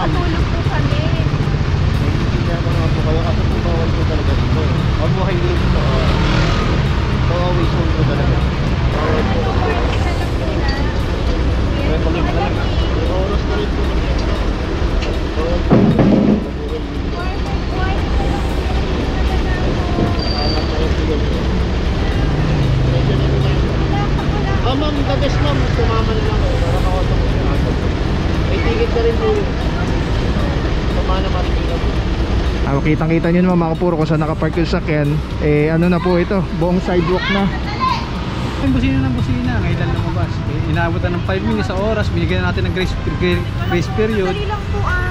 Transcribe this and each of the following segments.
nakatulog po kami. Hindi naman naman po kayo kasi bawal po talaga dito. Huwag mo kayo dito. So always hold po talaga. Bawal po. Kaya pagin ka lang. Oras na rin po. Bawal po. Ma'am, the best ma'am, sumama na lang para makauto ko siya. May ticket na rin po yun. Sumama na Marikina po. Kitang-kita nyo naman mga kapuro kung saan nakapark yung sakyan. Ano na po ito, buong sidewalk na. Yung busina ng busina, ngayon lang lumabas. Inaabutan ng 5 minutes sa oras, binigyan natin ng grace period.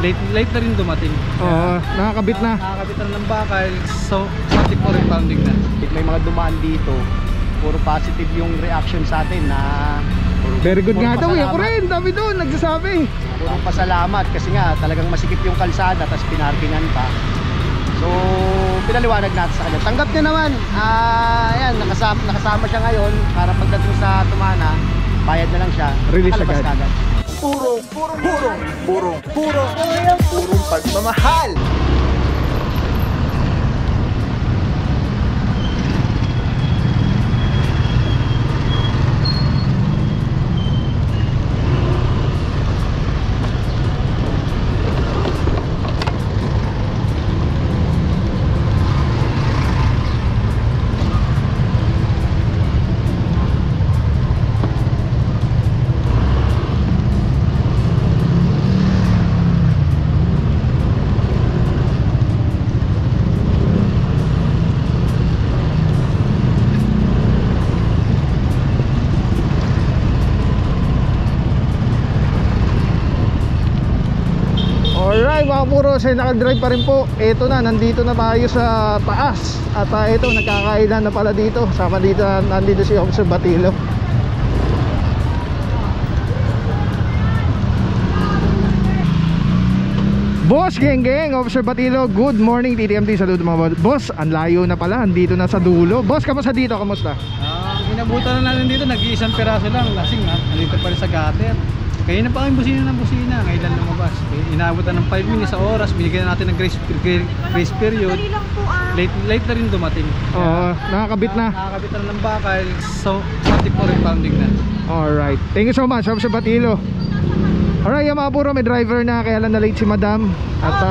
Late na rin dumating. Oo, nakakabit na. Nakakabit na ng bakal, so subject for impounding na. May mga dumaan dito, puro positive yung reaction sa atin na Very good nga daw, ako rin, dami doon, nagsasabi. puro pasalamat kasi nga talagang masikip yung kalsada tapos pinarkingan pa. So pinaliwanag natin sa kanya, tanggap niya naman. Ayan, nakasama siya ngayon para pagdating sa Tumana, bayad na lang siya, Release nakalabas agad. agad. Purong pagmamahal. Alright mga kapuro, say nakadrive pa rin po. Ito na, nandito na tayo sa taas. At ito, nagkakailan na pala dito. Sama dito, nandito si Officer Batilo. Boss, geng, Officer Batilo, good morning TTMT, saludo mga boss. Ang layo na pala, andito na sa dulo. Boss, kamusta dito, kamusta? Inabutan na natin dito, nag-iisang piraso lang. Lasing ha, nandito pa rin sa gutter. Kaya na pa kami busina ng busina, ngayon lang lumabas. Inaabutan ng 5 minutes sa oras, binigyan natin ng grace period. Late na rin dumating. Oo, nakakabit na. Nakakabit na ng bakal, so subject for impounding na. Alright, thank you so much Officer Batilo. Alright, yung mga puro, may driver na, kaya lang na late si Madam. At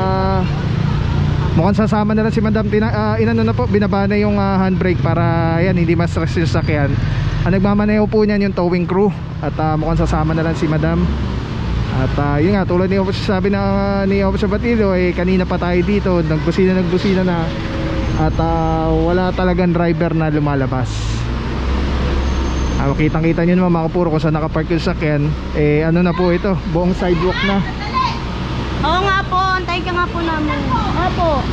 mukhang sasama na lang si Madam. Inano na po, binaba na yung handbrake para yan, hindi ma-stress yung sakyan. Ang nagmamaneho po niyan yung towing crew. At mukhang sasama na lang si Madam. At yun nga, tulad ni Officer, sabi na ni Officer Batilo, kanina pa tayo dito, nagbusina na. At wala talagang driver na lumalabas. Kitang-kita nyo naman mga kapuro kung saan nakapark yung sakyan. Ano na po ito, buong sidewalk na. Oo nga po, antayin ka nga po namin. Opo.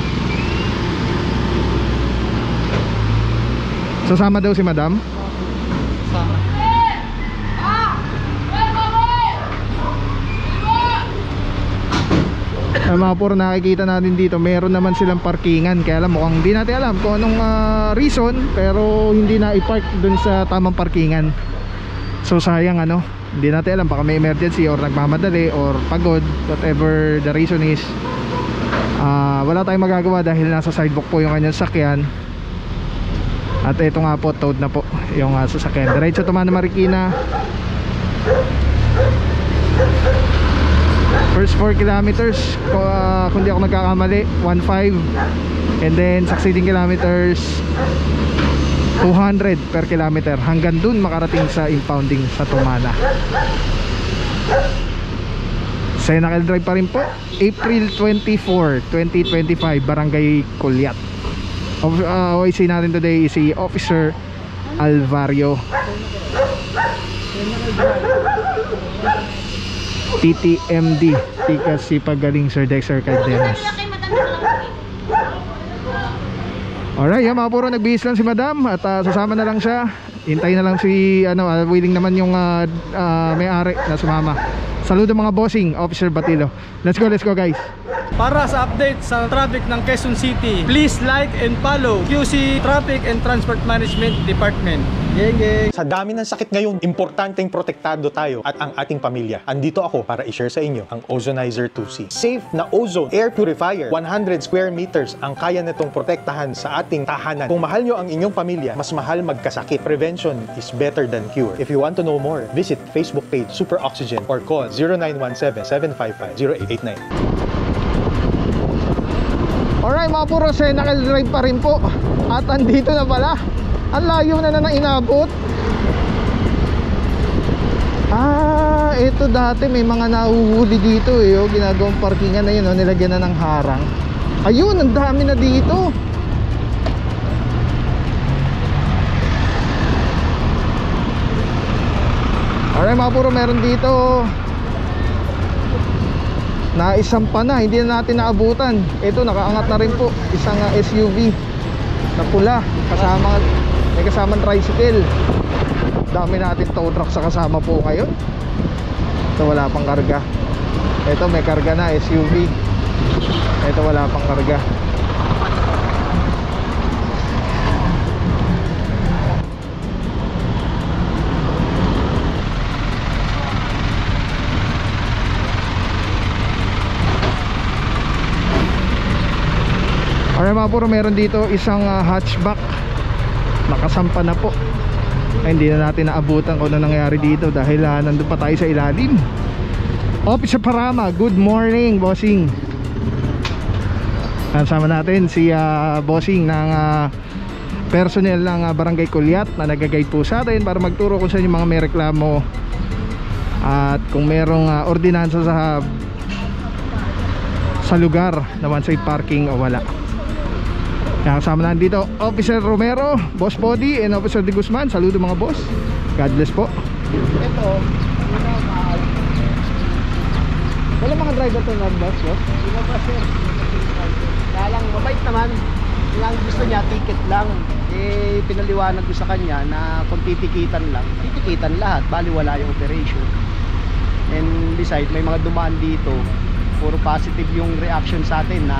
Sasama daw si Madam. Sama. Mga puro, nakikita natin dito, meron naman silang parkingan. Kaya lang mukhang hindi natin alam kung anong reason, pero hindi na i-park dun sa tamang parkingan. So sayang ano, hindi natin alam, baka may emergency or nagmamadali or pagod, whatever the reason is. Wala tayong magagawa dahil nasa sidewalk po yung kanyang sakyan. At ito nga po, towed na po yung sasakyan. Diretso Tumana Marikina. First 4 kilometers, kung di ako nagkakamali, 1.5. And then succeeding kilometers, 200 per kilometer. Hanggang dun makarating sa impounding sa Tumana. Senacal Drive pa rin po, April 24, 2025, Barangay Kulyat. OIC natin today is si Officer Alvario. TTMD, Tikas Sipagaling Sir Dexter Cardenas. Alright, yan mga puro, nagbihis lang si Madam. At sasama na lang siya. Hintay na lang si willing naman yung may-ari na sumama. Saludo mga bossing, Officer Batilo. Let's go guys. Para sa update sa traffic ng Quezon City, please like and follow QC Traffic and Transport Management Department. Sa dami ng sakit ngayon, importanteng protektado tayo at ang ating pamilya. Andito ako para i-share sa inyo ang Ozonizer 2C. Safe na ozone air purifier. 100 square meters ang kaya nitong protektahan sa ating tahanan. Kung mahal nyo ang inyong pamilya, mas mahal magkasakit. Prevention is better than cure. If you want to know more, visit Facebook page Super Oxygen or call 0917-755-0889. Alright mga puro, Senacle Drive pa rin po. At andito na pala. Ang layo na inabot. Ito dati may mga nahuhuli dito eh. Ginagawang parkingan na yun, nilagyan na ng harang. Ayun, ang dami na dito. Alright mga puro, meron dito naisampa na, hindi na natin naabutan. Ito, nakaangat na rin po. Isang SUV na pula, may kasamang tricycle. Dami natin tow truck sa kasama po ngayon. Ito wala pang karga. Ito may karga na, SUV. Ito wala pang karga. Alright mga puro, meron dito isang hatchback. Nakasampa na po. Hindi na natin naabutan kung ano nangyari dito dahil nandun pa tayo sa ilalim. Officer Parama, good morning bossing. Kasama natin si bossing ng personnel ng Barangay Kulyat na nag-guide po sa atin para magturo kung saan yung mga may reklamo at kung merong ordinansa sa lugar na one-side parking o wala. Kasama natin dito Officer Romero, Boss Body, and Officer De Guzman. Saludo mga boss. God bless po. Ito, Wala mga driver to nag-bus, boss? sino ba sir? Kaya lang, mabait naman. Ang gusto niya, ticket lang. Eh, pinaliwanag ko sa kanya na kung titikitan lang, titikitan lahat, bali wala yung operation. And besides, may mga dumaan dito, puro positive yung reaction sa atin na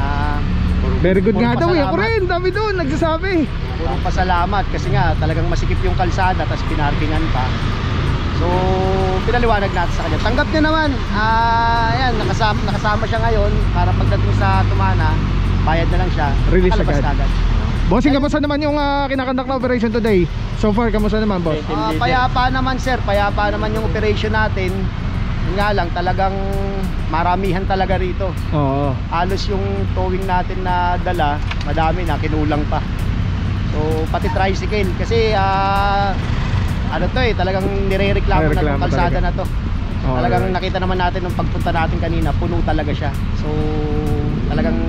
Very good puro nga daw, ako pasalamat. rin, dami doon nagsasabi. Puro pasalamat kasi nga talagang masikip yung kalsada tapos pinarkingan pa. So pinaliwanag natin sa kanya, tanggap niya naman. Ayan, nakasama siya ngayon para pagdating sa Tumana, bayad na lang siya, Release kalabas agad. na agad. Bossing, kamusta naman yung kinakandak na operation today? So far, kamusta naman boss? Payapa naman sir, payapa naman yung operation natin. Yun nga lang, talagang maramihan talaga rito. Oo. Halos yung towing natin na dala, madami na, kinulang pa. So pati tricycle kasi ano to eh, talagang nirereklamo na itong kalsada na to. Talagang nakita naman natin nung pagpunta natin kanina, puno talaga siya. So talagang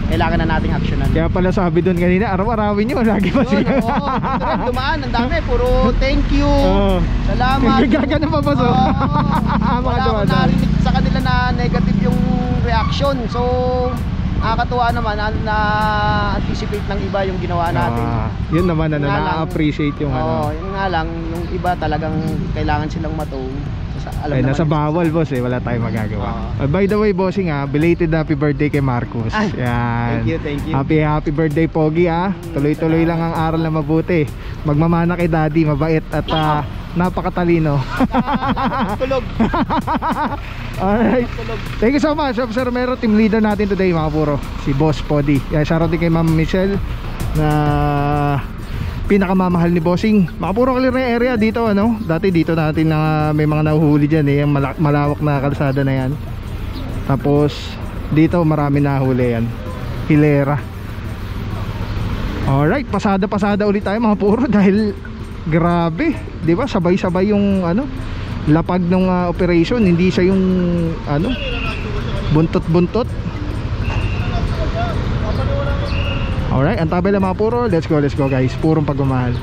kailangan na nating aksyonan. Kaya pala sabi doon kanina, araw-arawin nyo, lagi pa siya. Oo, dumaan, ang dami, puro thank you, salamat. Gagana pa ba so? Wala akong narinig sa kanila na negative yung reaction. So nakakatuwa naman na anticipate ng iba yung ginawa natin. Yun naman, na-appreciate yung yun nga lang, yung iba talagang kailangan silang matuong. Alam nasa bawal boss eh, wala tayong magagawa. By the way bossing belated happy birthday kay Marcos. Yan. Thank you. Happy birthday Pogi Tuloy-tuloy lang ang aral na mabuti. Magmamana kay daddy, mabait at napakatalino. Tulog. Alright. Thank you so much Officer Romero, team leader natin today mga puro, si Boss Podi. Shoutout din kay Ma'am Michelle na pinakamamahal ni bossing. Makapuro clear na area dito dati dito natin na may mga nahuhuli dyan yung malawak na kalsada na yan. Tapos dito marami nahuli yan, hilera. Alright, pasada ulit tayo mga puro dahil grabe, di ba? Sabay-sabay yung lapag ng operation, hindi siya yung buntot-buntot. Alright, ang tabela mga puro. Let's go guys. Purong pagmamahal.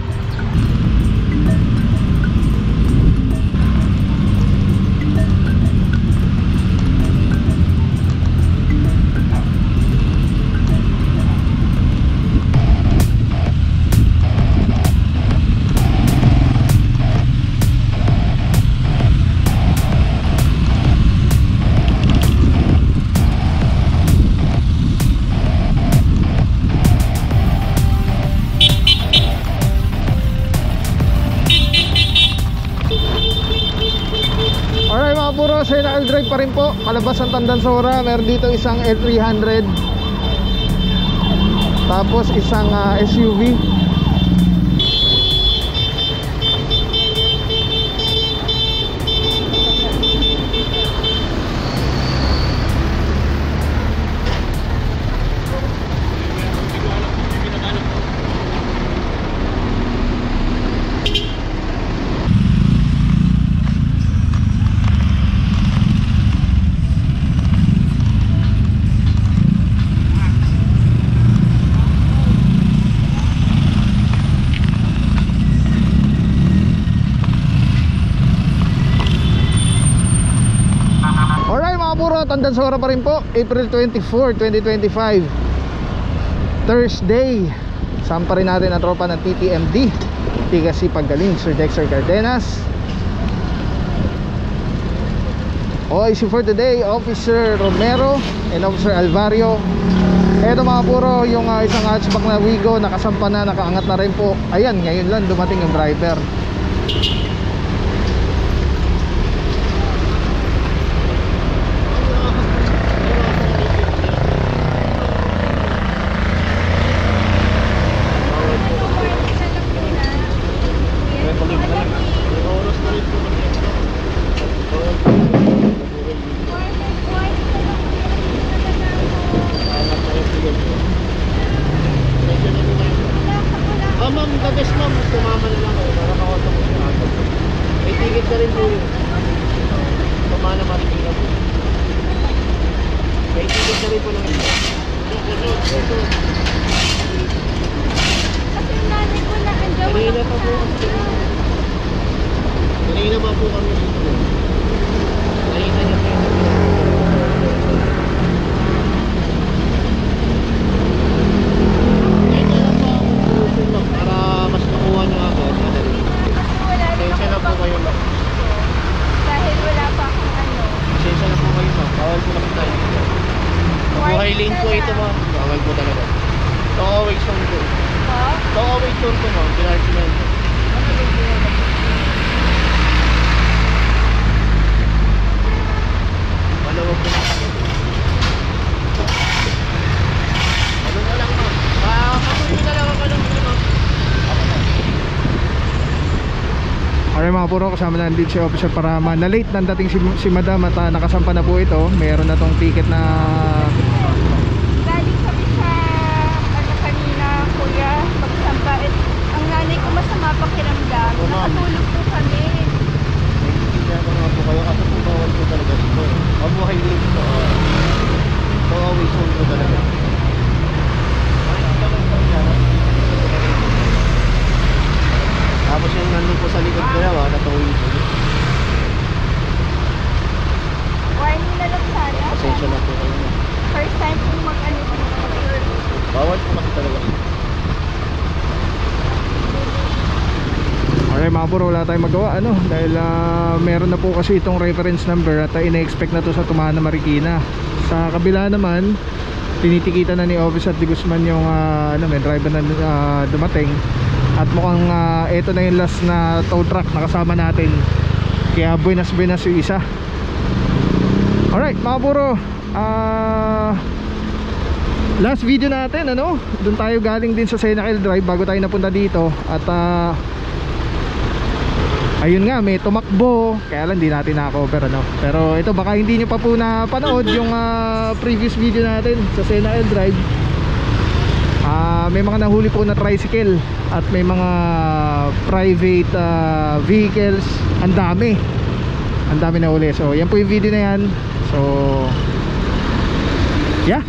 Senacal Drive pa rin po, palabas ng Tandansora. Meron dito isang L300, tapos isang SUV. Tandansora pa rin po, April 24, 2025, Thursday. Sampa rin natin ang tropa ng TTMD, Tigassi Pagaling, Sir Dexter Cardenas. OIC for today, Officer Romero and Officer Alvario. Eto mga puro, yung isang hatchback na Wigo, nakasampa na, nakaangat na rin po. Ayan, ngayon lang dumating yung driver. Ma'am, the best ma'am, sumama na lang kayo para makauto ko siya agad. May ticket na rin po yun. Sumama na Marikina po. May ticket na rin po lang ito. Kasi nanay ko na andyan. Kanina pa po. Kanina pa po kami dito. Kanina niya po yung para mas makuha nyo ako. Pasensya na po kayo ma'am. Dahil wala pa akong ano. Pasensya na po kayo ma'am. Bawal po lang tayo. Mabuhay lane po ito ma'am. Bawal po talaga. Talk-away zone po. Talk-away zone po ma'am. Pinarkinan po. Malawag po ma'am. Ano na lang ma'am. Kakunin na lang ako lang ma'am. Alright mga puro, kasama na din si Officer Parama. Na late nang dating si Madam at nakasampa na po ito. Mayroon na tong ticket na Galing kami sa ano kanina, kuya, pagsampa. Ang nanay ko masama pakiramdam. Nakatulog po kami. Naiintindihan ko naman po kayo kasi po bawal po talaga dito. Mabuhay lane po. Talk-away zone po talaga. Tapos yung nandun po sa likod ko na natuloy po. Warning na lang sana. Pasensya na po kayo. First time kong mag-ano dito. Bawal po kasi talaga. alright mga puro, wala tayong magawa dahil meron na po kasi itong reference number at ina-expect na to sa Tumana Marikina. Sa kabila naman, tinitikita na ni Officer de Guzman yung may driver na dumating. At mukhang ito na yung last na tow truck na kasama natin. Kaya buenas yung isa. Alright mga puro, last video natin doon tayo galing din sa Senacal Drive bago tayo napunta dito. At ayun nga, may tumakbo. Kaya lang di natin na-cover Pero ito, baka hindi nyo pa po napanood yung previous video natin sa Senacal Drive. May mga nahuli po na tricycle at may mga private vehicles. Ang dami nahuli. So yan po yung video na yan. So yeah,